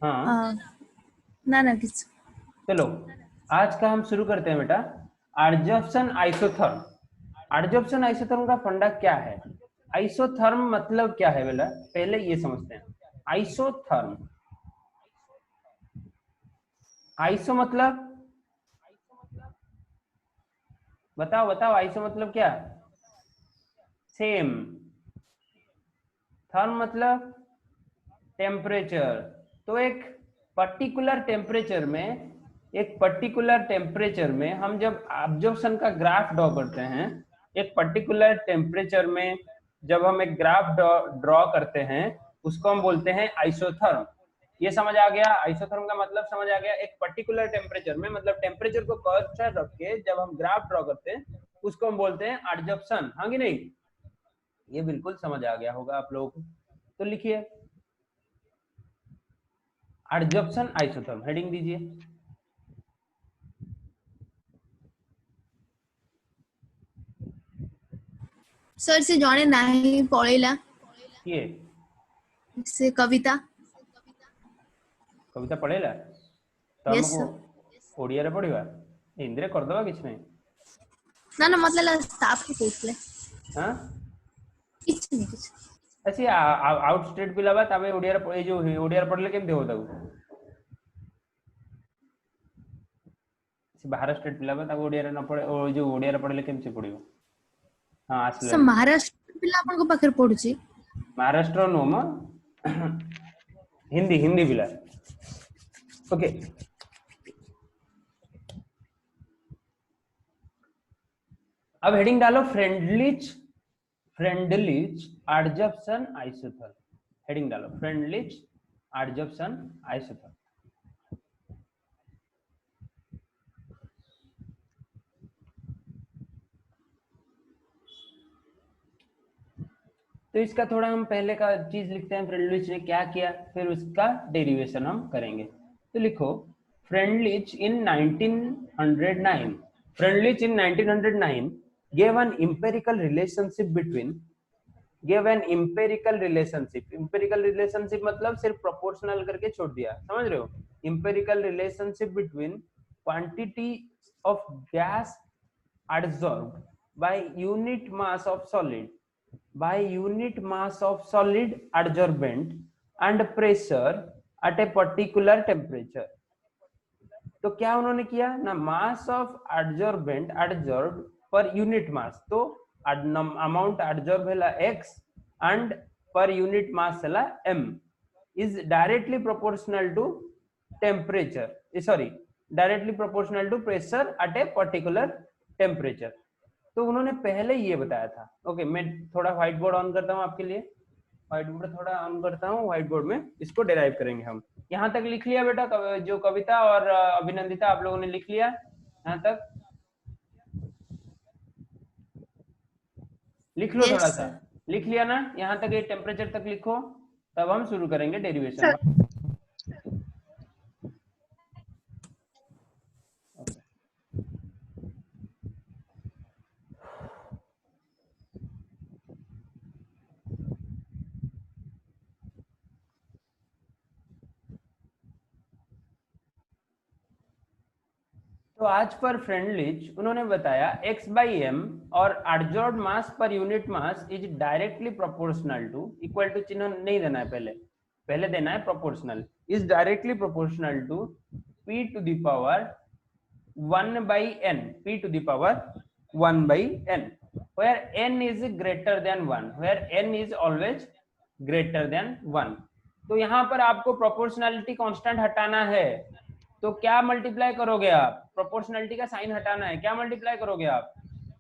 हाँ ना ना किस चलो, आज का हम शुरू करते हैं बेटा। Adsorption isotherm. एडजॉर्प्शन आइसोथर्म का फंडा क्या है? आइसोथर्म मतलब क्या है बेटा, पहले ये समझते हैं। आइसोथर्म, आइसो मतलब, बताओ बताओ, आइसो मतलब क्या? सेम। थर्म मतलब टेम्परेचर। तो एक पर्टिकुलर टेम्परेचर में, एक पर्टिकुलर टेम्परेचर में हम जब एब्जॉर्प्शन का ग्राफ ड्रॉ करते हैं, एक पर्टिकुलर टेम्परेचर में जब हम एक ग्राफ ड्रॉ करते हैं, उसको हम बोलते हैं आइसोथर्म। ये समझ आ गया? आइसोथर्म का मतलब समझ आ गया? एक पर्टिकुलर टेम्परेचर में, मतलब टेम्परेचर को कर्सर रख के जब हम ग्राफ ड्रॉ करते हैं, उसको हम बोलते हैं एडजॉर्प्शन। हाँ कि नहीं? ये बिल्कुल समझ आ गया होगा आप लोगों को। तो लिखिए एडजॉर्प्शन आइसोथर्म, हेडिंग दीजिए। सर से जणे नाही पळेला किए? से कविता कविता पढ़ेला तो यस हमको सर ओडिया रे पढ़िबा, हिंदी रे करदबा किछ नहीं। ना ना मतलब स्टाफ को पूछले हाँ किछ नहीं किछ अच्छी आउट स्टेट पिलाबा तबे ओडिया रे ए जो ओडिया रे पढ़ले केमते हो ताऊ, से बाहर स्टेट पिलाबा तब ओडिया रे न पढ़े, ओ जो ओडिया रे पढ़ले केमसे पढ़िबो? हाँ सर आसलानी। महाराष्ट्र पिला आपन को पाखर पढुची महाराष्ट्र नो म हिंदी हिंदी पिला। ओके, अब हेडिंग डालो फ्रेंडलीच, फ्रेंडलीच एडजॉर्प्शन आइसोथर्म। हेडिंग डालो फ्रेंडलीच एडजॉर्प्शन आइसोथर्म। तो इसका थोड़ा हम पहले का चीज लिखते हैं, फ्रेंडलिच ने क्या किया, फिर उसका डेरिवेशन हम करेंगे। तो लिखो Freundlich in 1909, Freundlich in 1909 gave an empirical relationship between, give an empirical relationship. Empirical relationship मतलब सिर्फ प्रोपोर्शनल करके छोड़ दिया, समझ रहे हो? Empirical relationship between quantity of gas adsorbed by unit mass of solid, by unit mass of solid adsorbent and pressure at a particular temperature। तो क्या उन्होंने किया ना, मास ऑफ एडजॉर्बेंट एडजॉर्ब पर यूनिट मास, तो अमाउंट एडजॉर्ब है x and पर unit मास है m is directly proportional to temperature, sorry, directly proportional to pressure at a particular temperature। तो उन्होंने पहले ये बताया था। ओके, मैं थोड़ा व्हाइट बोर्ड ऑन करता हूँ आपके लिए, व्हाइट बोर्ड थोड़ा ऑन करता हूँ, व्हाइट बोर्ड में इसको डिराइव करेंगे हम। यहाँ तक लिख लिया बेटा? जो कविता और अभिनंदिता आप लोगों ने लिख लिया यहाँ तक? लिख लो यस थोड़ा सा, सर लिख लिया ना? यहाँ तक ये टेम्परेचर तक लिखो, तब हम शुरू करेंगे डेरिवेशन। सर तो आज पर फ्रेंडलिच उन्होंने बताया x बाई एम और adsorb mass per unit mass is directly proportional to, equal to चिन्ह नहीं देना है पहले, पहले देना है proportional, is directly proportional to p to the power 1 by n, p to the power 1 by n, where n is greater than 1, where n is always greater than 1। तो यहाँ पर आपको प्रोपोर्शनलिटी कांस्टेंट हटाना है, तो क्या मल्टीप्लाई करोगे आप? प्रोपोर्शनलिटी का साइन हटाना है, क्या मल्टीप्लाई करोगे आप?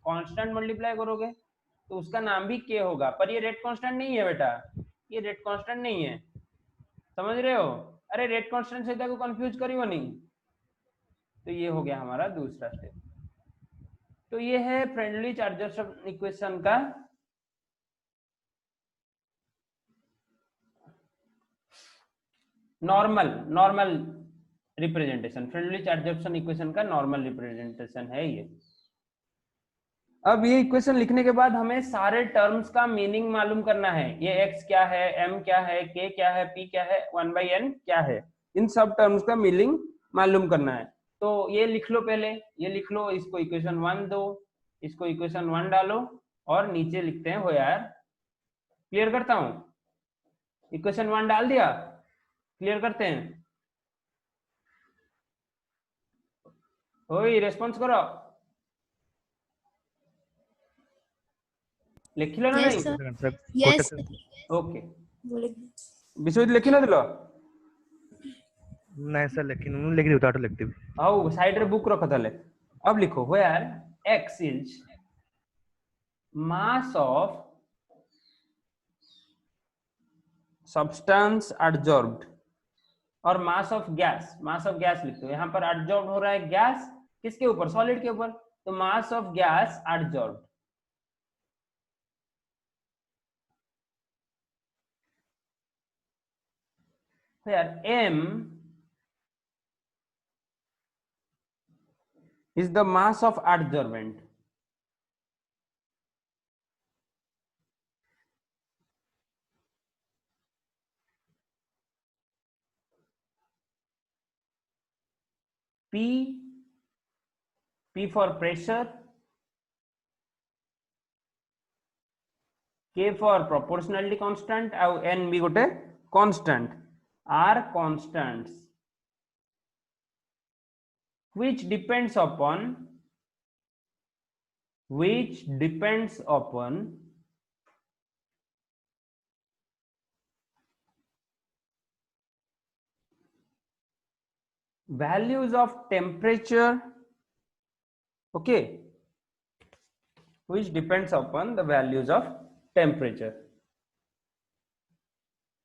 कांस्टेंट मल्टीप्लाई करोगे, तो उसका नाम भी k होगा। पर ये रेट कांस्टेंट नहीं है बेटा, ये रेट कांस्टेंट नहीं है, समझ रहे हो? अरे रेट कांस्टेंट से को कंफ्यूज करियो नहीं। तो ये हो गया हमारा दूसरा स्टेप। तो ये है फ्रेंडली चार्जर इक्वेशन का normal representation, friendly charger equation का नॉर्मल रिप्रेजेंटेशन है ये। अब ये इक्वेशन लिखने के बाद हमें सारे टर्म्स का मीनिंग मालूम करना है। ये x क्या है, m क्या है, k क्या है, p क्या है, 1 by n क्या है। इन सब टर्म्स का मीनिंग मालूम करना है। तो ये लिख लो, पहले ये लिख लो, इसको इक्वेशन 1 दो, इसको इक्वेशन 1 डालो और नीचे लिखते हैं हो यार। क्लियर करता हूं, इक्वेशन 1 डाल दिया, क्लियर करते हैं। ओए रेस्पॉन्स करो, लिखिल ना यस नहीं? सर, यस ओके, बोले विश्वजित लिखिल दिल? नहीं सर, लेकिन ମୁଁ ଲେଖି ଦେବି ତାଠୁ ଲେଖିଦେବି। आओ साइड रे बुक रख ताले। अब लिखो where x is mass of substance adsorbed और mass of gas, mass of gas लिख दो। यहाँ पर एडजॉर्ब हो रहा है गैस, किसके ऊपर? सॉलिड के ऊपर, तो मास ऑफ गैस एडजॉर्ब्ड। यार m is the mass of adsorbent. P for pressure, K for proportionality constant, और N भी गोटे constant, are constants which depends upon values of temperature, okay, which depends upon the values of temperature.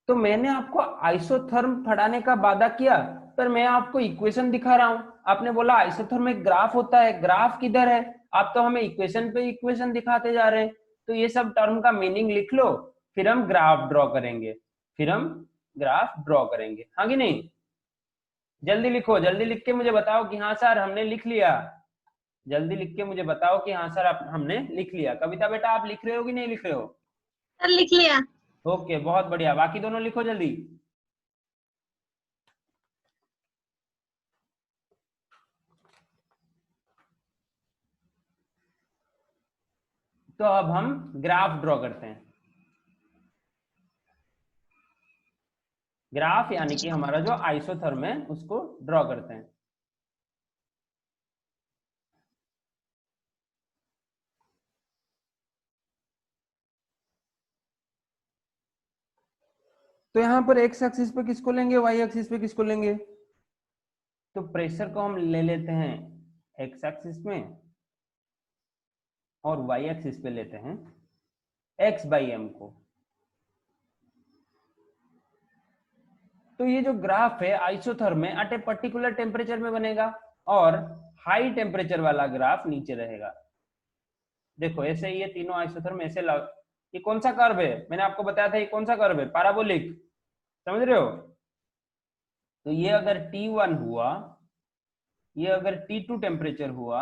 तो मैंने आपको isotherm पढ़ाने का वादा किया, पर मैं आपको इक्वेशन दिखा रहा हूं। आपने बोला आइसोथर्म में ग्राफ होता है, ग्राफ किधर है? आप तो हमें इक्वेशन पे इक्वेशन दिखाते जा रहे हैं। तो ये सब टर्म का मीनिंग लिख लो, फिर हम ग्राफ ड्रॉ करेंगे, हाँ कि नहीं? जल्दी लिखो, जल्दी लिख के मुझे बताओ कि हाँ सर हमने लिख लिया। जल्दी लिख के मुझे बताओ कि हाँ सर हमने लिख लिया। कविता बेटा आप लिख रहे हो कि नहीं लिख रहे हो? सर लिख लिया। ओके, बहुत बढ़िया। बाकी दोनों लिखो जल्दी। तो अब हम ग्राफ ड्रॉ करते हैं। ग्राफ यानी कि हमारा जो आइसोथर्म है उसको ड्रॉ करते हैं। तो यहां पर एक्स एक्सिस पे किसको लेंगे, वाई एक्सिस पे किसको लेंगे? तो प्रेशर को हम ले लेते हैं एक्स एक्सिस में और वाई एक्सिस पे लेते हैं एक्स बाई एम को। तो ये जो ग्राफ है आइसोथर्म में एट ए पर्टिकुलर टेम्परेचर में बनेगा और हाई टेम्परेचर वाला ग्राफ नीचे रहेगा। देखो ऐसे ये तीनों आइसोथर्म ऐसे ये कौन सा कर्व है? मैंने आपको बताया था ये कौन सा कर्व है, पैराबोलिक, समझ रहे हो? तो ये अगर T1 हुआ, ये अगर T2 टेम्परेचर हुआ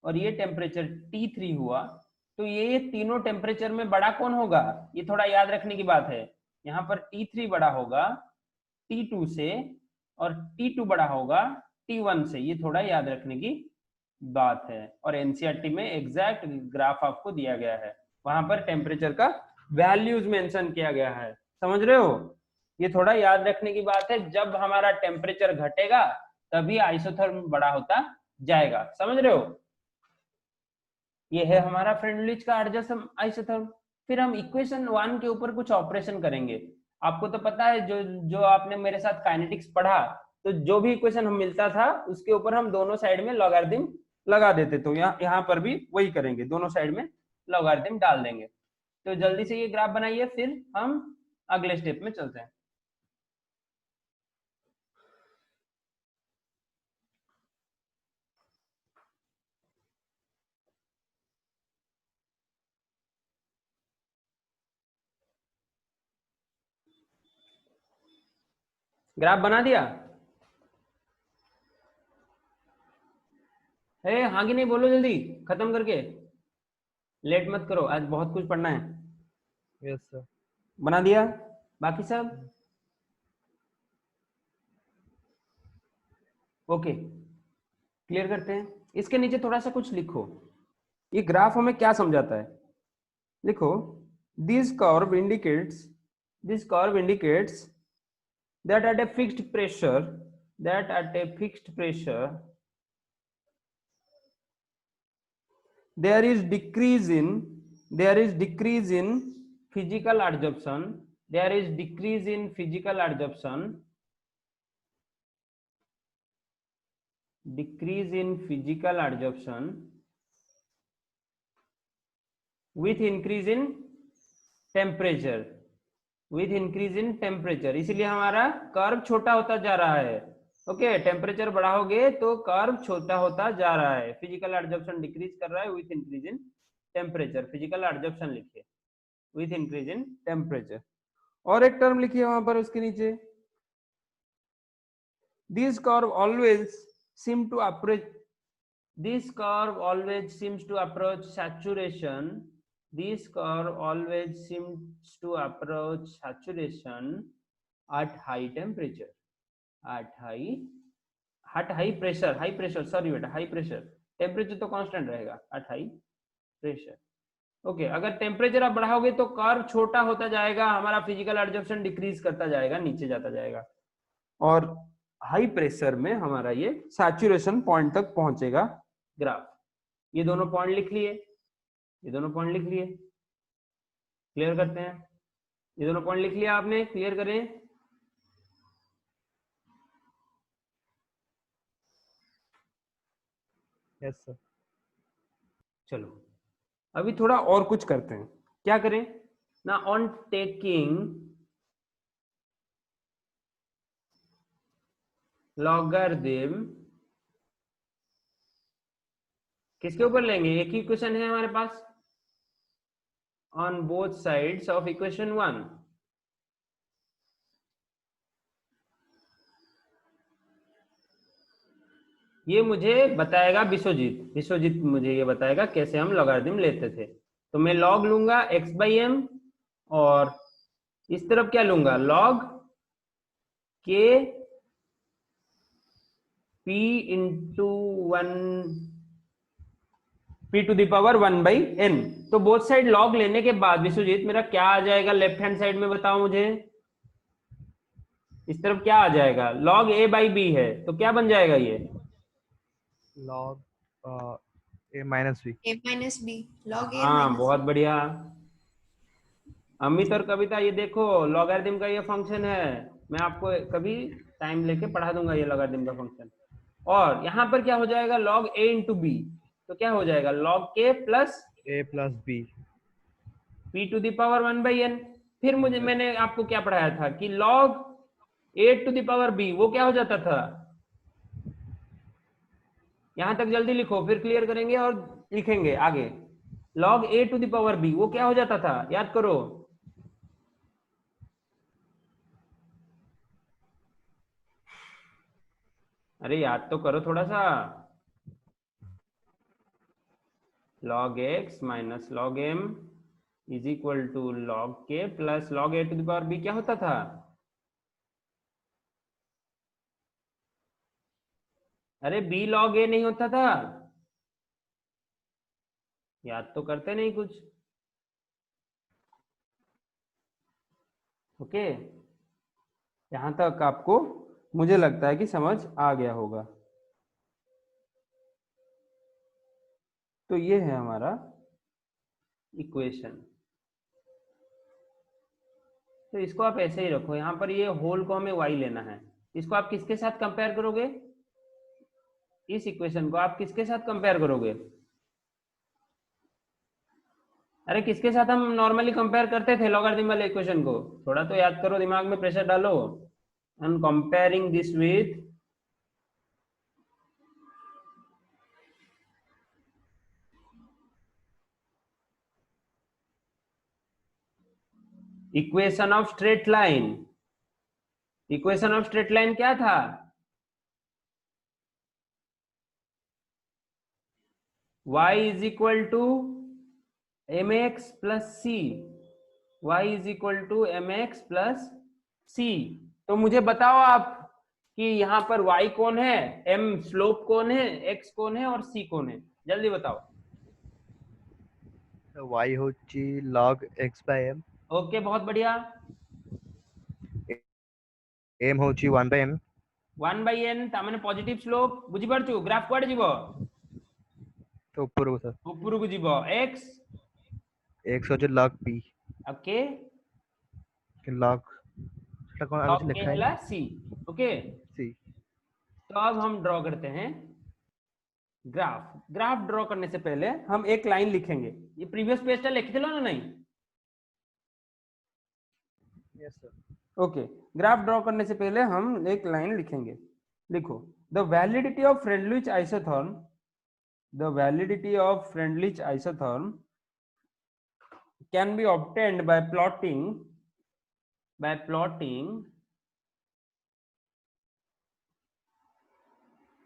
और ये टेम्परेचर T3 हुआ, तो ये तीनों टेम्परेचर में बड़ा कौन होगा? ये थोड़ा याद रखने की बात है। यहाँ पर T3 बड़ा होगा T2 से और T2 बड़ा होगा T1 से, ये थोड़ा याद रखने की बात है। और एनसीईआरटी में एग्जैक्ट ग्राफ आपको दिया गया है, वहां पर टेम्परेचर का वैल्यूज मेंशन किया गया है, समझ रहे हो? ये थोड़ा याद रखने की बात है। जब हमारा टेम्परेचर घटेगा तभी आइसोथर्म बड़ा होता जाएगा, समझ रहे हो? ये है हमारा फ्रेंडलिच का एडजस्ट आइसोथर्म। फिर हम इक्वेशन 1 के ऊपर कुछ ऑपरेशन करेंगे। आपको तो पता है जो आपने मेरे साथ काइनेटिक्स पढ़ा, तो जो भी इक्वेशन हम मिलता था उसके ऊपर हम दोनों साइड में लॉगरिथम लगा देते। तो यहाँ पर भी वही करेंगे, दोनों साइड में लॉगरिथम डाल देंगे। तो जल्दी से ये ग्राफ बनाइए, फिर हम अगले स्टेप में चलते हैं। ग्राफ बना दिया? हाँ कि नहीं बोलो जल्दी, खत्म करके, लेट मत करो, आज बहुत कुछ पढ़ना है। Yes sir. बना दिया? बाकी सब ओके, क्लियर करते हैं। इसके नीचे थोड़ा सा कुछ लिखो, ये ग्राफ हमें क्या समझाता है। लिखो, this curve indicates that at a fixed pressure there is decrease in physical adsorption, with increase in temperature, इसीलिए हमारा कर्व छोटा होता जा रहा है। ओके, टेम्परेचर बढ़ाओगे तो कर्व छोटा होता जा रहा है, फिजिकल एडजॉर्प्शन डिक्रीज कर रहा है with increase in temperature. Physical adsorption लिखिए विथ इंक्रीज इन टेम्परेचर। और एक टर्म लिखिए वहां पर उसके नीचे, this curve always seem to approach saturation. This curve always seems to approach saturation at high temperature, high pressure, sorry बेटा, high pressure, temperature तो कांस्टेंट रहेगा, at high pressure। ओके, अगर टेम्परेचर आप बढ़ाओगे तो कर्व छोटा होता जाएगा, हमारा फिजिकल एडजॉर्प्शन डिक्रीज करता जाएगा, नीचे जाता जाएगा, और हाई प्रेशर में हमारा ये सैचुरेशन पॉइंट तक पहुंचेगा ग्राफ। ये दोनों पॉइंट लिख लिए, क्लियर करते हैं। ये दोनों पॉइंट लिख लिया आपने, क्लियर करें। Yes sir. चलो अभी थोड़ा और कुछ करते हैं, क्या करें ना, ऑन टेकिंग लॉगरिथम, किसके ऊपर लेंगे, एक ही क्वेश्चन है हमारे पास, on both sides of equation 1। ये मुझे बताएगा विश्वजीत मुझे ये बताएगा कैसे हम लॉगरिथम लेते थे। तो मैं लॉग लूंगा x/m, और इस तरफ क्या लूंगा, log k p into 1 p to the power 1/n। तो बोथ साइड लॉग लेने के बाद विश्वजीत मेरा क्या आ जाएगा लेफ्ट हैंड साइड में, बताओ मुझे। इस तरफ क्या आ जाएगा, लॉग a/b है, तो क्या बन जाएगा ये, log a minus b। a minus b log a हाँ minus बहुत b। बढ़िया अमित और कविता, ये देखो लॉगरिथम का ये फंक्शन है, मैं आपको कभी टाइम लेके पढ़ा दूंगा ये लॉगरिथम का फंक्शन। और यहाँ पर क्या हो जाएगा, लॉग a इंटू बी, तो क्या हो जाएगा, log k plus a plus b। p to the power 1/n। फिर मैंने आपको क्या पढ़ाया था कि log a to the power b वो क्या हो जाता था, यहां तक जल्दी लिखो फिर क्लियर करेंगे और लिखेंगे आगे। Log a to the power b वो क्या हो जाता था, याद करो, अरे याद तो करो थोड़ा सा, log x minus log m is equal to log k plus log a to the power b क्या होता था, अरे b log a नहीं होता था, याद तो करते नहीं कुछ। ओके, यहां तक आपको मुझे लगता है कि समझ आ गया होगा। तो ये है हमारा इक्वेशन, तो इसको आप ऐसे ही रखो, यहां पर ये होल को हमें y लेना है, इसको आप किसके साथ कंपेयर करोगे, इस इक्वेशन को आप किसके साथ कंपेयर करोगे, अरे किसके साथ हम नॉर्मली कंपेयर करते थे लॉगरिथम वाले इक्वेशन को, थोड़ा तो याद करो, दिमाग में प्रेशर डालो। I am comparing this with equation of straight line. Equation of straight line क्या था, y is equal to mx plus c, y is equal to mx plus c. तो मुझे बताओ आप कि यहाँ पर y कौन है, m स्लोप कौन है, x कौन है और c कौन है, जल्दी बताओ। y होची log x by m, okay बहुत बढ़िया। m होची 1 by m, 1/n ताମାନେ पॉजिटिव स्लोप, बुझिपारछु ग्राफ कुआडे जीवो, तो ऊपर को सर उपरकू जीवो, x x होची log p ओके कि log सेटा कोन आगे log से k लिखा है हैला c। Okay c। तो अब हम ड्रॉ करते हैं ग्राफ। ग्राफ ड्रॉ करने से पहले हम एक लाइन लिखेंगे, ये प्रीवियस पेज टा लिखिथिलो ना नहीं। Yes sir. Okay graph draw करने से पहले हम एक लाइन लिखेंगे। लिखो the validity of Freundlich isotherm, the validity of Freundlich isotherm can be obtained by plotting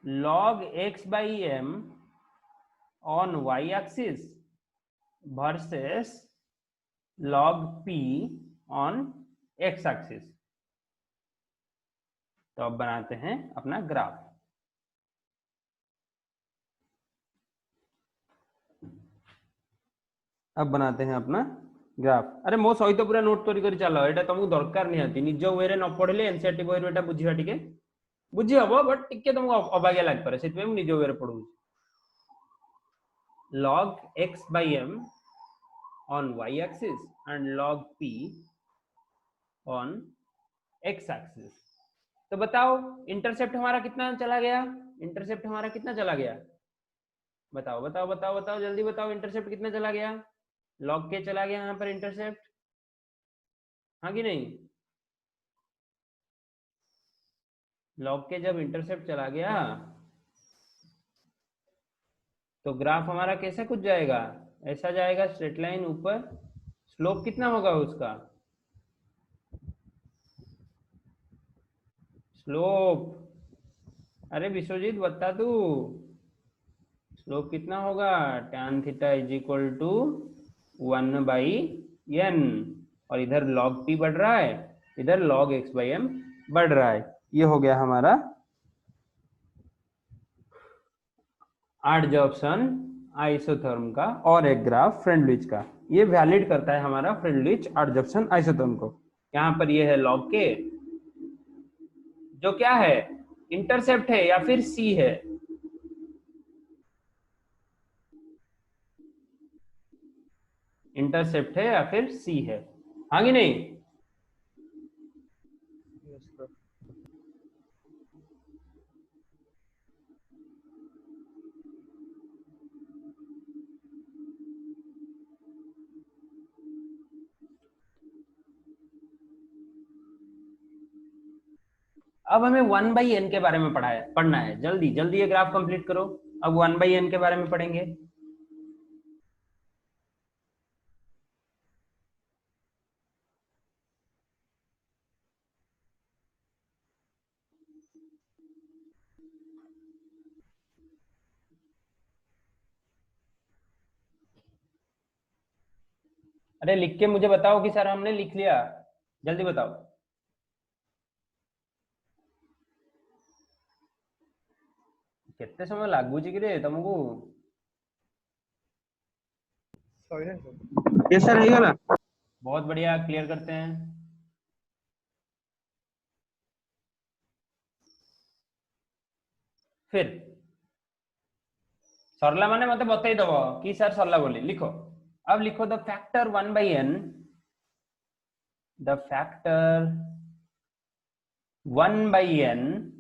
log x by m on y axis versus log p on x axis। तो अब बनाते हैं अपना ग्राफ। अब बनाते हैं अपना ग्राफ। अरे मो सहित पूरा नोट करी चलो, एटा तुमको दरकार निहाती निज वे रे न पढ़ले एनसीईआरटी बही एटा बुझिबा टिके बुझी हबो, बट टिके तुमको अबाग्या लाग पारे, सेति मैं निज वे रे पढू। log x by m on y axis and log p on x axis। तो बताओ इंटरसेप्ट हमारा कितना चला गया, इंटरसेप्ट हमारा कितना चला गया, बताओ बताओ बताओ बताओ जल्दी बताओ, इंटरसेप्ट कितना चला गया, log के चला गया यहाँ पर इंटरसेप्ट, हाँ कि नहीं। log के जब इंटरसेप्ट चला गया तो ग्राफ हमारा कैसा कुछ जाएगा, ऐसा जाएगा स्ट्रेट लाइन ऊपर। स्लोप कितना होगा उसका, स्लोप, अरे विश्वजीत बता तू, स्लोप कितना होगा, tan theta is equal to 1/n, और इधर log p बढ़ रहा है, इधर log x by m बढ़ रहा है। ये हो गया हमारा एडजॉर्प्शन आइसोथर्म का और एक ग्राफ फ्रेंडलिच का। ये वैलिड करता है हमारा फ्रेंडलिच एडजॉर्प्शन आइसोथर्म को। यहाँ पर ये है log k जो क्या है, इंटरसेप्ट है या फिर c है, इंटरसेप्ट है या फिर c है, हाँ कि नहीं। Yes sir. अब हमें 1/n के बारे में पढ़ना है, जल्दी जल्दी ये ग्राफ कंप्लीट करो। अब 1/n के बारे में पढ़ेंगे। अरे लिख के मुझे बताओ कि सर हमने लिख लिया, जल्दी बताओ। कितने समय लागुची कि रे तुमको, सॉरी सर। यस सर है ना। बहुत बढ़िया, क्लियर करते हैं। फिर सरला माने मते बताई दबो कि सर सरला बोली, लिखो। अब लिखो the factor 1/n, the factor 1/n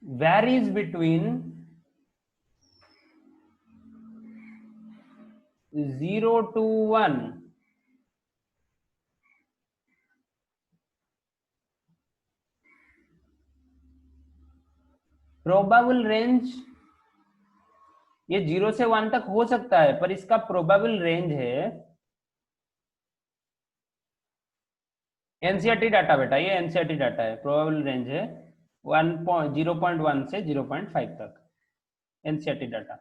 varies between 0 to 1। Probable range ये 0 से 1 तक हो सकता है, पर इसका प्रोबेबल रेंज है, एनसीईआरटी डाटा बेटा, ये एनसीईआरटी डाटा है, प्रोबेबल रेंज है 0.1 से 0.5 तक, एनसीईआरटी डाटा।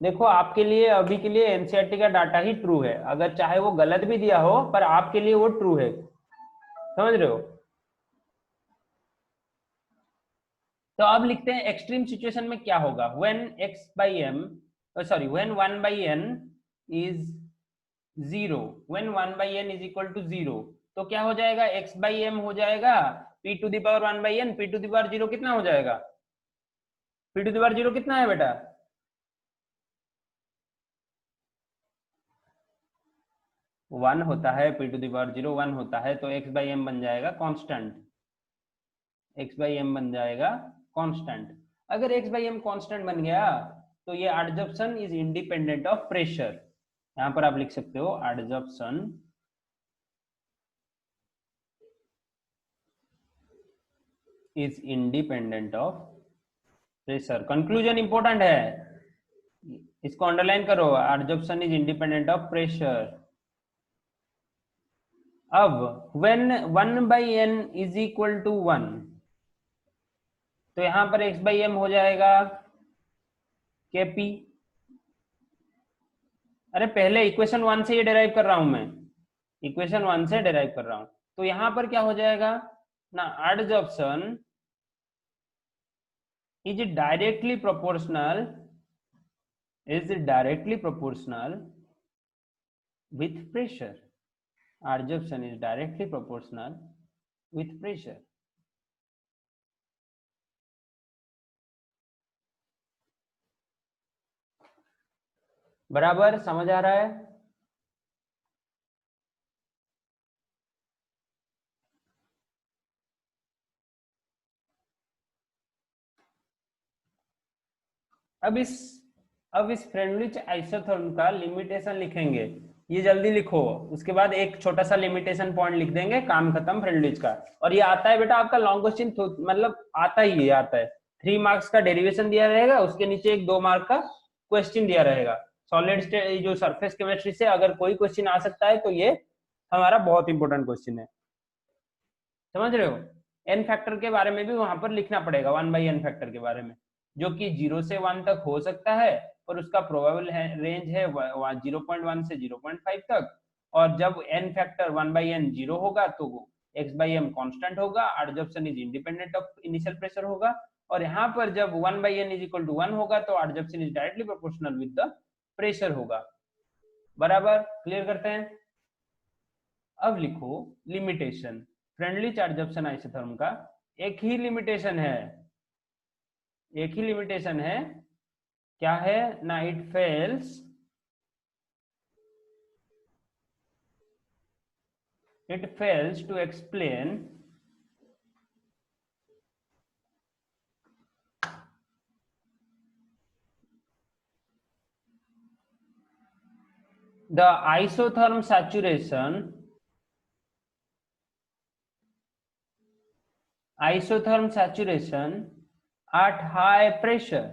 देखो आपके लिए अभी के लिए एनसीईआरटी का डाटा ही ट्रू है, अगर चाहे वो गलत भी दिया हो पर आपके लिए वो ट्रू है, समझ रहे हो। तो अब लिखते हैं एक्सट्रीम सिचुएशन में क्या होगा, when x by M, sorry when 1 by n is 0, when 1 by n is equal to 0, तो क्या हो जाएगा, x बाई m हो जाएगा p to the power 1 by n, p to the power 0 कितना हो जाएगा, p टू द पावर 0 कितना है बेटा, 1 होता है, p टू द पावर 0 1 होता है, तो x बाई m बन जाएगा कांस्टेंट, x बाई m बन जाएगा कांस्टेंट। अगर x बाई m कांस्टेंट बन गया तो ये adsorption is independent of pressure, यहां पर आप लिख सकते हो adsorption is independent of pressure. Conclusion important है, इसको अंडरलाइन करो, adsorption is independent of pressure. अब when 1 by n is equal to 1, तो यहां पर x बाई m हो जाएगा kp, अरे पहले इक्वेशन 1 से ये डेराइव कर रहा हूं मैं, इक्वेशन 1 से डेराइव कर रहा हूं, तो यहां पर क्या हो जाएगा ना, adsorption is directly proportional with pressure, adsorption is directly proportional with pressure. बराबर समझ आ रहा है। अब इस फ्रेंडलिच आइसोथर्म का लिमिटेशन लिखेंगे, ये जल्दी लिखो, उसके बाद एक छोटा सा लिमिटेशन पॉइंट लिख देंगे, काम खत्म फ्रेंडलिच का। और ये आता है बेटा आपका लॉन्ग क्वेश्चन, मतलब आता ही आता है, 3 मार्क्स का डेरिवेशन दिया रहेगा, उसके नीचे एक 2 मार्क का क्वेश्चन दिया रहेगा। सॉलिड स्टेट जो सरफेस केमिस्ट्री से अगर कोई क्वेश्चन आ सकता है तो ये हमारा बहुत इंपॉर्टेंट क्वेश्चन है, समझ रहे हो। एन फैक्टर के बारे में भी वहां पर लिखना पड़ेगा, 1 बाई एन फैक्टर के बारे में, जो कि 0 से 1 तक हो सकता है, और उसका प्रोबेबल रेंज है 0.1 से 0.5 तक। और जब n फैक्टर 1 बाई n 0 होगा तो x बाई m कांस्टेंट होगा, adsorption is independent of initial pressure होगा, और यहाँ पर जब 1 by n is equal to 1 होगा तो adsorption is directly proportional with the pressure होगा। बराबर, क्लियर करते हैं। अब लिखो लिमिटेशन, फ्रेंडली एडजॉर्प्शन आइसोथर्म का एक ही लिमिटेशन है, एक ही लिमिटेशन है, क्या है ना, it fails to explain the isotherm saturation at high pressure।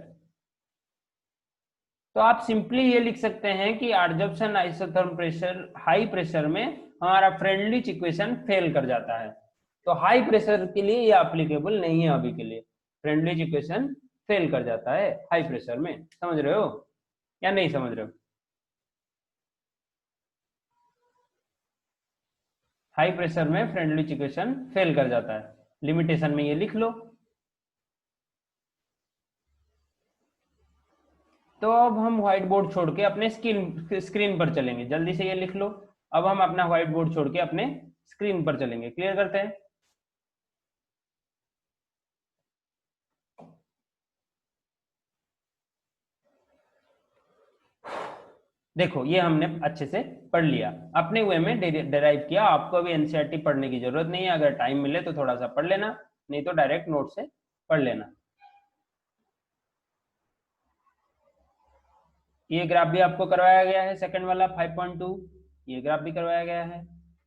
तो आप सिंपली ये लिख सकते हैं कि adsorption isotherm pressure, high pressure में हमारा फ्रेंडलिच इक्वेशन फेल कर जाता है, तो हाई प्रेशर के लिए ये एप्लीकेबल नहीं है, अभी के लिए फ्रेंडलिच इक्वेशन फेल कर जाता है हाई प्रेशर में, समझ रहे हो या नहीं समझ रहे हो। हाई प्रेशर में फ्रेंडलिच इक्वेशन फेल कर जाता है, लिमिटेशन में ये लिख लो। तो अब हम व्हाइट बोर्ड छोड़ के अपने स्क्रीन पर चलेंगे, जल्दी से ये लिख लो। अब हम अपना व्हाइट बोर्ड छोड़ के अपने स्क्रीन पर चलेंगे, क्लियर करते हैं। देखो ये हमने अच्छे से पढ़ लिया, अपने वे में डेराइव किया, आपको अभी एनसीईआरटी पढ़ने की जरूरत नहीं है, अगर टाइम मिले तो थोड़ा सा पढ़ लेना, नहीं तो डायरेक्ट नोट से पढ़ लेना। ये ग्राफ भी आपको करवाया गया है, सेकंड वाला 5.2, ये ग्राफ भी करवाया गया है,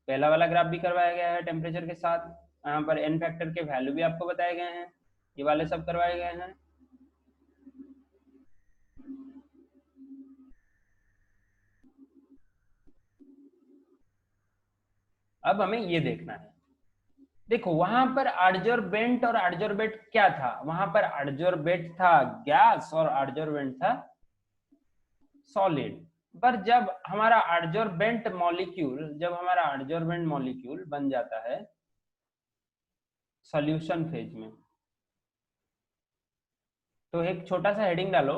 पहला वाला ग्राफ भी करवाया गया है टेम्परेचर के साथ, यहाँ पर एन फैक्टर के वैल्यू भी आपको बताए गए हैं, ये वाले सब करवाए गए हैं। अब हमें ये देखना है, देखो वहां पर एडजॉर्बेंट और एडजॉर्बेट क्या था, वहां पर एडजॉर्बेट था गैस और एडजॉर्बेंट था सॉलिड। पर जब हमारा एडजॉर्बेंट मॉलिक्यूल बन जाता है सॉल्यूशन फेज में, तो एक छोटा सा हेडिंग डालो,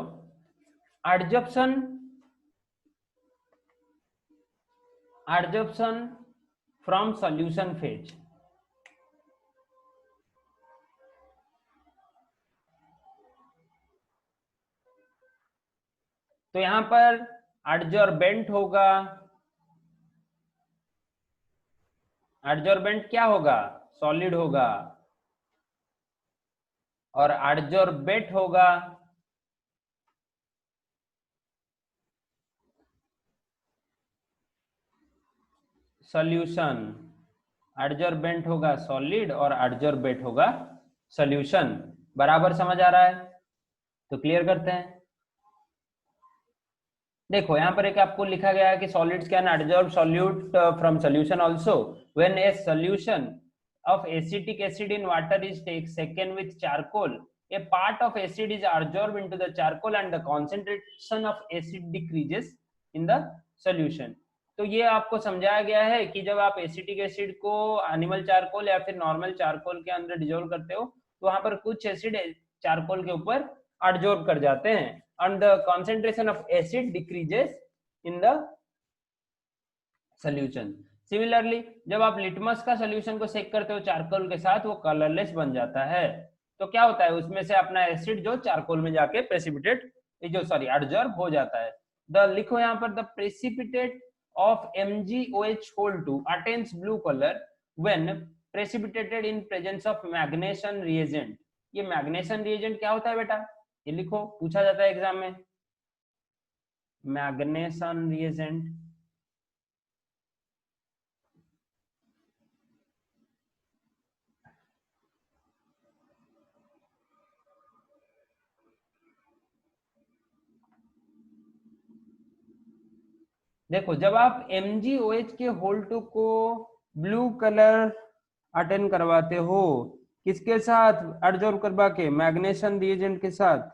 एडजॉर्प्शन फ्रॉम सॉल्यूशन फेज। तो यहां पर एडजॉर्बेंट होगा, एडजॉर्बेंट क्या होगा, सॉलिड होगा, और एडजॉर्बेट होगा सॉल्यूशन। एडजॉर्बेंट होगा सॉलिड और एडजॉर्बेट होगा सॉल्यूशन। बराबर समझ आ रहा है? तो क्लियर करते हैं। देखो यहाँ पर एक आपको लिखा गया है कि solids can adsorb solute from solution also when A solution of acetic acid in water is taken with charcoal, a part of acid is absorbed into the charcoal and the concentration of acid decreases in the solution। तो ये आपको समझाया गया है कि जब आप acetic acid को एनिमल चारकोल या फिर नॉर्मल चारकोल के अंदर डिजोल्व करते हो तो वहां पर कुछ एसिड चारकोल के ऊपर एब्जॉर्ब कर जाते हैं and the concentration of acid decreases in the solution। Similarly जब आप लिटमस का सोल्यूशन को सेक करते हो चारकोल के साथ, वो कलरलेस बन जाता है। तो क्या होता है, उसमें से अपना एसिड जो चारकोल में जाके प्रेसिपिटेट एडजॉर्ब हो जाता है। लिखो यहाँ पर the precipitate of MgOH whole 2 attains blue color when precipitated in presence of magnesian reagent. ये मैग्नेशियन रिएजेंट क्या होता है बेटा, ये लिखो, पूछा जाता है एग्जाम में। मैग्नेशियन रिएजेंट देखो, जब आप MgOH के होल 2 को ब्लू कलर अटेंड करवाते हो, किसके साथ एडजॉर्ब करवा के, मैग्नेशियन रिएजेंट के साथ।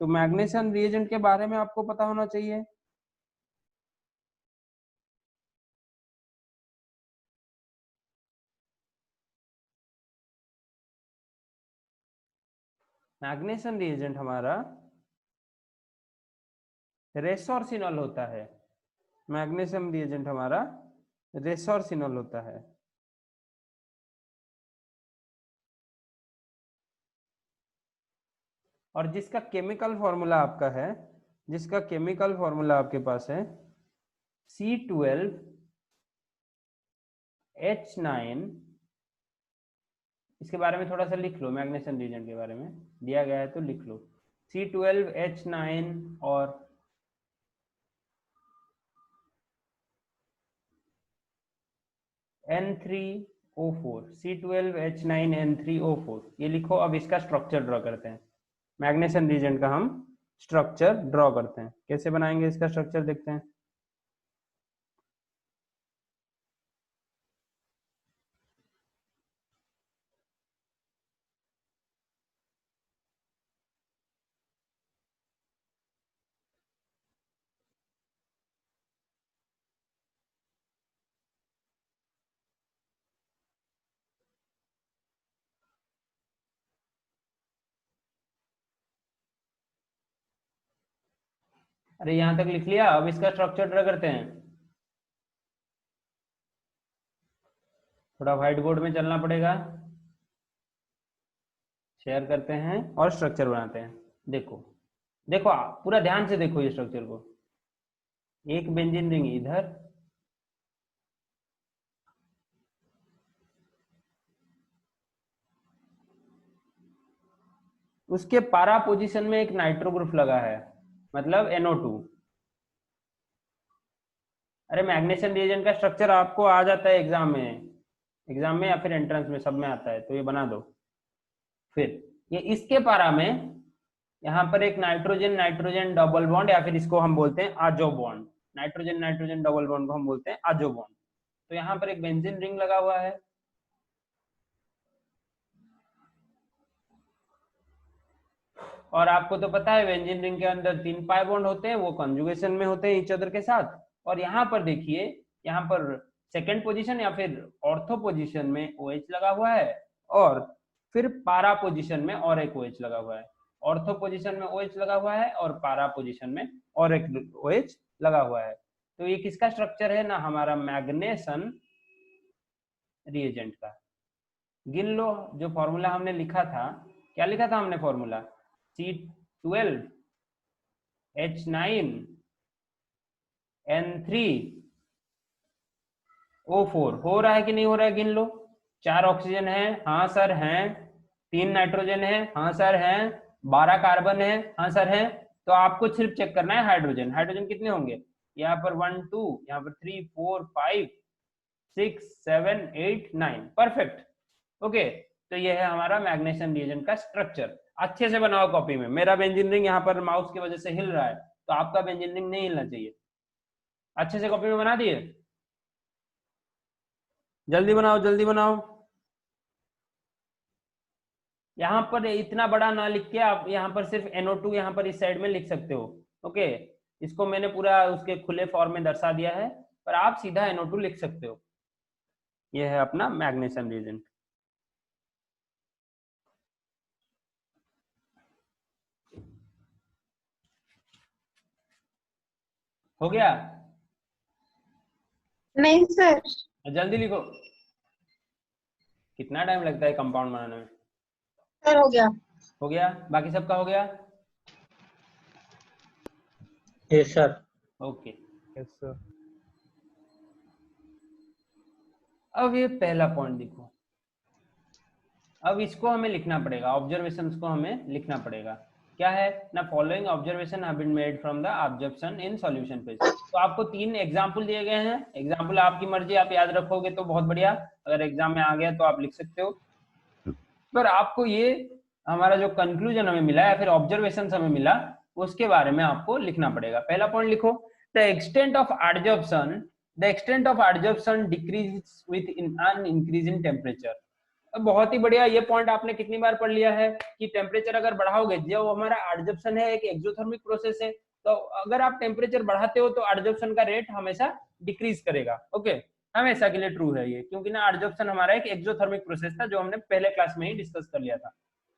तो मैग्नेशियन रिएजेंट के बारे में आपको पता होना चाहिए। मैग्नेशियन रिएजेंट हमारा रेसोर्सिनॉल होता है। मैग्नीशियम रिएजेंट हमारा रेसोर्सिनॉल होता है। और जिसका केमिकल फॉर्मूला आपका है, जिसका केमिकल फॉर्मूला आपके पास है C12H9, इसके बारे में थोड़ा सा लिख लो, मैग्नीशियम रिएजेंट के बारे में दिया गया है तो लिख लो। C12H9 और N3O4, C12H9N3O4, ये लिखो। अब इसका स्ट्रक्चर ड्रॉ करते हैं। मैग्नीशियम रिएजेंट का हम स्ट्रक्चर ड्रॉ करते हैं। कैसे बनाएंगे इसका स्ट्रक्चर, देखते हैं। अरे यहां तक लिख लिया, अब इसका स्ट्रक्चर ड्रॉ करते हैं। थोड़ा व्हाइट बोर्ड में चलना पड़ेगा। शेयर करते हैं और स्ट्रक्चर बनाते हैं। देखो देखो पूरा ध्यान से देखो ये स्ट्रक्चर को। एक बेंजीन रिंग इधर, उसके पारा पोजीशन में एक नाइट्रो ग्रुप लगा है, मतलब NO2। अरे मैग्नीशियम रिएजेंट का स्ट्रक्चर आपको आ जाता है एग्जाम में या फिर एंट्रेंस में, सब में आता है, तो ये बना दो। फिर ये इसके पारा में यहाँ पर एक नाइट्रोजन नाइट्रोजन डबल बॉन्ड, या फिर इसको हम बोलते हैं आजो bond. Nitrogen nitrogen double bond को हम बोलते हैं आजो बॉन्ड। तो यहाँ पर एक बेंजीन रिंग लगा हुआ है, और आपको तो पता है बेंजीन रिंग के अंदर 3 पाई बॉन्ड होते हैं, वो कंजुगेशन में होते हैं ईच अदर के साथ। और यहाँ पर देखिए, यहाँ पर सेकंड पोजीशन या फिर ऑर्थो पोजीशन में OH लगा हुआ है, और फिर पारा पोजीशन में और एक OH लगा हुआ है। ऑर्थो पोजीशन में OH लगा हुआ है और पारा पोजीशन में और एक OH लगा हुआ है। तो ये किसका स्ट्रक्चर है ना, हमारा मैग्नेशन रिएजेंट का। गिन लो जो फॉर्मूला हमने लिखा था, क्या लिखा था हमने फॉर्मूला, C12 H9 N3O4। हो रहा है कि नहीं हो रहा है, गिन लो। 4 ऑक्सीजन है, हाँ सर हैं। 3 नाइट्रोजन है, हाँ सर हैं। 12 कार्बन है, हाँ सर हैं। तो आपको सिर्फ चेक करना है हाइड्रोजन। हाइड्रोजन कितने होंगे, यहाँ पर 1 2, यहाँ पर 3 4 5 6 7 8 9। परफेक्ट। ओके, तो ये है हमारा मैग्नीशियम रिएजेंट का स्ट्रक्चर। अच्छे से बनाओ कॉपी में। मेरा बेंजीन रिंग यहाँ पर माउस की वजह से हिल रहा है, तो आपका बेंजीन रिंग नहीं हिलना चाहिए। अच्छे से कॉपी में बना दिए, जल्दी बनाओ जल्दी बनाओ। यहाँ पर इतना बड़ा ना लिख के आप यहाँ पर सिर्फ NO2 यहाँ पर इस साइड में लिख सकते हो। ओके, इसको मैंने पूरा उसके खुले फॉर्म में दर्शा दिया है, पर आप सीधा NO2 लिख सकते हो। यह है अपना मैग्नीशियम रिएजेंट। हो गया? नहीं सर। जल्दी लिखो। कितना टाइम लगता है कंपाउंड बनाने में? सर हो गया। हो गया? बाकी सबका हो गया? Yes sir. Okay, yes sir. अब ये पहला पॉइंट देखो। अब इसको हमें लिखना पड़ेगा, ऑब्जर्वेशंस को हमें लिखना पड़ेगा। क्या है ना, following observation have been made from the observation in solution phase. तो आपको 3 एग्जांपल दिए गए हैं। एग्जांपल आपकी मर्जी, आप याद रखोगे तो बहुत बढ़िया, अगर एग्जाम में आ गया तो आप लिख सकते हो। पर आपको ये हमारा जो कंक्लूजन हमें मिला या फिर ऑब्जर्वेशन हमें मिला, उसके बारे में आपको लिखना पड़ेगा। पहला पॉइंट लिखो, the extent of adsorption decrease with an increase in temperature. बहुत ही बढ़िया, ये पॉइंट आपने कितनी बार पढ़ लिया है कि टेम्परेचर अगर बढ़ाओगे, जो हमारा एडजॉर्प्शन है एक एक्सोथर्मिक प्रोसेस है, तो अगर आप टेम्परेचर बढ़ाते हो तो एडजॉर्प्शन का रेट हमेशा डिक्रीज करेगा। ओके, हमेशा के लिए ट्रू है ये, क्योंकि ना एडजॉर्प्शन हमारा एक एक्सोथर्मिक प्रोसेस था जो हमने पहले क्लास में ही डिस्कस कर लिया था।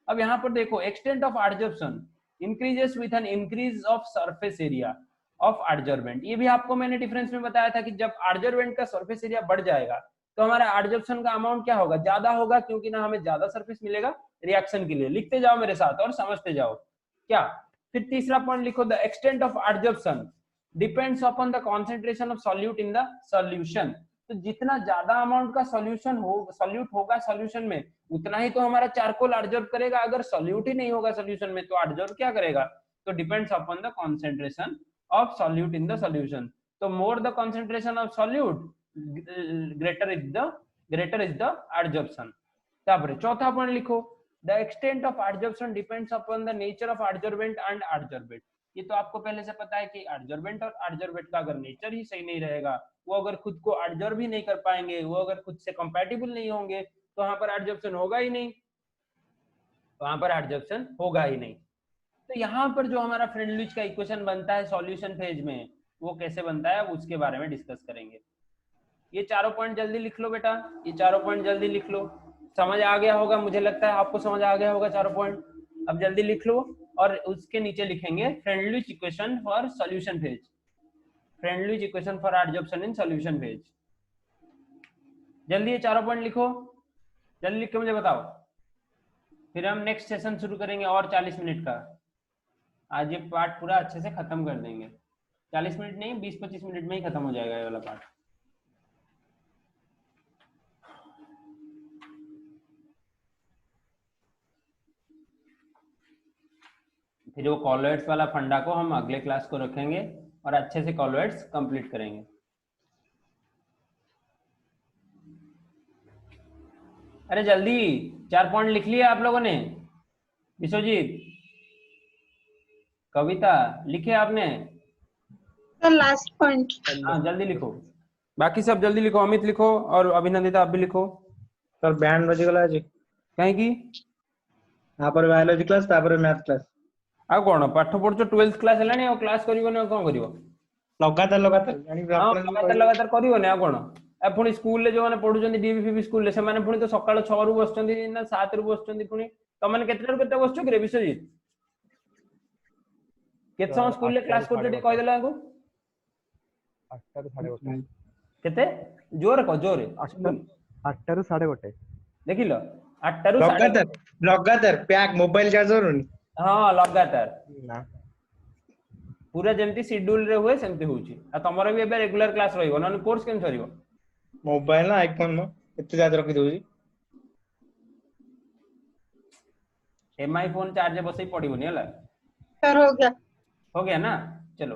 अब यहाँ पर देखो, extent of adsorption increases with an increase of surface area of adsorbent. ये भी आपको मैंने डिफरेंस में बताया था कि जब एडजॉर्बेंट का सरफेस एरिया बढ़ जाएगा तो हमारा एडजॉर्प्शन का अमाउंट क्या होगा, ज्यादा होगा, क्योंकि ना हमें ज्यादा सरफेस मिलेगा रिएक्शन के लिए। लिखते जाओ मेरे साथ और समझते जाओ क्या। फिर तीसरा पॉइंट लिखो, the extent of adsorption depends upon the concentration of solute in the solution. तो जितना ज्यादा अमाउंट का सॉल्यूट होगा सॉल्यूशन में, उतना ही तो हमारा चारकोल एडजॉर्ब करेगा। अगर सॉल्यूट ही नहीं होगा सॉल्यूशन में तो एडजॉर्ब क्या करेगा, तो depends upon the concentration of solute in the solution. तो more the concentration of solute greater is the adsorption। चौथा पॉइंट लिखो, the extent of adsorption depends upon the nature of adsorbent and adsorbate. ये तो आपको पहले से पता है कि एडजॉर्बेंट और एडजॉर्बेट का अगर नेचर ही सही नहीं रहेगा, वो अगर खुद को एडजॉर्ब ही नहीं कर पाएंगे, वो अगर खुद से कंपैटिबल नहीं होंगे, तो वहां पर एडजॉर्प्शन होगा ही नहीं, वहां पर एडजॉर्प्शन होगा ही नहीं। तो यहाँ पर जो हमारा फ्रेंडलिच का इक्वेशन बनता है सॉल्यूशन फेज में, वो कैसे बनता है उसके बारे में डिस्कस करेंगे। ये चारों पॉइंट जल्दी लिख लो बेटा, ये चारों पॉइंट जल्दी लिख लो। समझ आ गया होगा, मुझे लगता है आपको समझ आ गया होगा चारों पॉइंट। अब जल्दी लिख लो और उसके नीचे लिखेंगे Freundlich equation for solution phase, Freundlich equation for adsorption in solution phase. जल्दी ये चारों पॉइंट लिखो, जल्दी लिख के मुझे बताओ, फिर हम नेक्स्ट सेशन शुरू करेंगे और 40 मिनट का। आज ये पार्ट पूरा अच्छे से खत्म कर देंगे। 40 मिनट नहीं, 20-25 मिनट में ही खत्म हो जाएगा ये वाला पार्ट। फिर वो कॉलवेट्स वाला फंडा को हम अगले क्लास को रखेंगे और अच्छे से कॉलवेट्स कंप्लीट करेंगे। अरे जल्दी 4 पॉइंट लिख लिए आप लोगों ने? विश्वजीत, कविता, लिखे आपने? Sir last point. हाँ जल्दी लिखो, बाकी सब जल्दी लिखो। अमित लिखो और अभिनंदिता आप भी लिखो। सर बैंड बजेगा आज कहीं की यहाँ पर बायोलॉजी क्लास, यहाँ पर मैथ क्लास। ଆଉ କଣ ପାଠ ପଢୁଛ 12th କ୍ଲାସ୍ ହେଲାଣି ଆଉ କ୍ଲାସ୍ କରିବନି ଆଉ କଣ କରିବ? लगातार लगातार जानी ହଁ ଆପଣ ଯୋଉ ଲଗାତାର କହିଲେ ଲଗାତାର କରିବନି ଆଉ କଣ? ଆଉ ପୁଣି ସ୍କୁଲରେ ଯୋଉମାନେ ପଢୁଛନ୍ତି ଡିବିଫିବି ସ୍କୁଲରେ ସେମାନେ ପୁଣି ତ ସକାଳ 6 ରୁ ବସୁଛନ୍ତି ନା 7 ରୁ ବସୁଛନ୍ତି ପୁଣି ତମାନେ କେତେଟାରୁ କେତେ ବସୁଛ କି ରେ ବିଶ୍ୱଜିତ? କେତେ ସମୟ ସ୍କୁଲରେ 8 କ୍ଲାସ୍ ରୁ କରୁଛ ଟିକେ 1:30 କହିଦେଲ ଆଙ୍କୁ? 8 ରୁ 1:30 କେତେ ଜୋରେ କହ ଜୋରେ 8 ଶୁଭୁନି 8 ରୁ 1:30 ଦେଖିଲ 8 ରୁ 1:30 लगातार लगातार प्याक मोबाइल चार्जर होनी ହଁ ଲଗାତାର ନା पूरा जेमती शेड्यूल रे हुए सेमती होउची आ तमरो भी एबे रेगुलर क्लास रहइबो नन कोर्स केन सरिबो मोबाइल ना आईफोन में इतने ज्यादा रखी दोजी एमआई फोन चार्ज बसई पड़िबोनी हला सर हो गया। हो गया ना चलो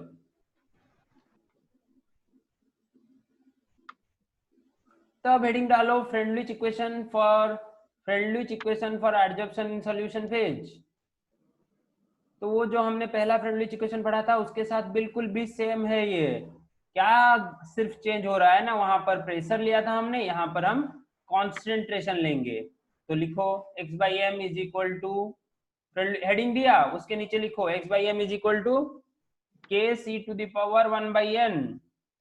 तो अब हेडिंग डालो friendly equation for adsorption in solution phase तो वो जो हमने पहला फ्रेंडली इक्वेशन पढ़ा था उसके साथ बिल्कुल भी सेम है ये क्या सिर्फ चेंज हो रहा है ना वहां पर प्रेशर लिया था हमने यहाँ पर हम कॉन्सेंट्रेशन लेंगे तो लिखो x by m is equal to heading दिया उसके नीचे लिखो x by m is equal to k c to the power 1 by n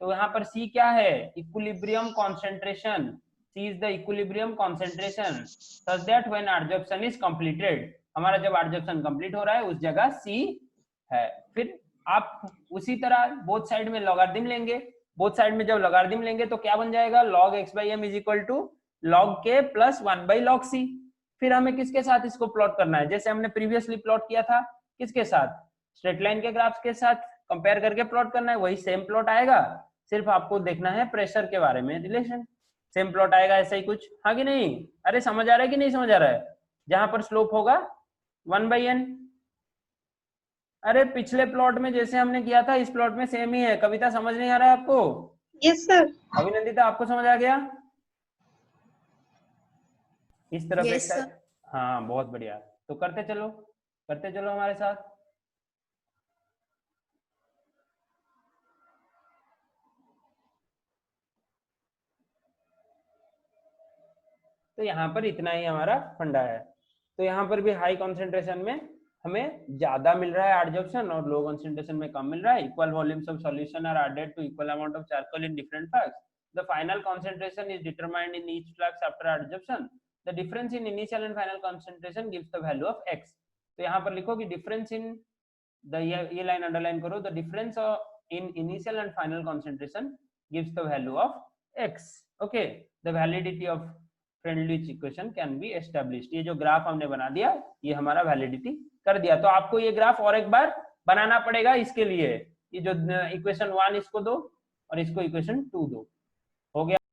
तो यहाँ पर c क्या है equilibrium concentration c is the equilibrium concentration such that when adsorption is completed हमारा जब एडजॉर्प्शन कंप्लीट हो रहा है उस जगह c है फिर आप उसी तरह बोथ साइड में लॉगरिथम लेंगे बोथ साइड में जब लॉगरिथम लेंगे तो क्या बन जाएगा log x by m is equal to log k plus 1 by log c फिर हमें किसके साथ इसको प्लॉट करना है जैसे हमने प्रीवियसली प्लॉट किया था किसके साथ स्ट्रेट लाइन के ग्राफ्स के साथ कंपेयर करके प्लॉट करना है वही सेम प्लॉट आएगा सिर्फ आपको देखना है प्रेशर के बारे में रिलेशन सेम प्लॉट आएगा ऐसा ही कुछ हाँ कि नहीं अरे समझ आ रहा है कि नहीं समझ आ रहा है जहां पर स्लोप होगा 1 by n अरे पिछले प्लॉट में जैसे हमने किया था इस प्लॉट में सेम ही है कविता समझ नहीं आ रहा है आपको यस सर। अभिनंदिता आपको समझ आ गया इस तरफ Yes, sir. हाँ बहुत बढ़िया तो करते चलो हमारे साथ तो यहाँ पर इतना ही हमारा फंडा है तो यहाँ पर भी हाई कॉन्सेंट्रेशन में हमें ज्यादा मिल रहा है एडजॉर्प्शन और लो कॉन्सेंट्रेशन में कम मिल रहा है equal volumes of solution are added to equal amount of charcoal in different flasks the final concentration is determined in each flask after adsorption the difference in initial and final concentration gives the value of x तो यहाँ पर लिखो कि difference in the ये line underline करो the difference in initial and final concentration gives the value of x okay the validity of Freundlich equation can be established ये जो graph हमने बना दिया ये हमारा वैलिडिटी कर दिया तो आपको ये ग्राफ और एक बार बनाना पड़ेगा इसके लिए ये जो इक्वेशन 1 इसको दो और इसको इक्वेशन 2 दो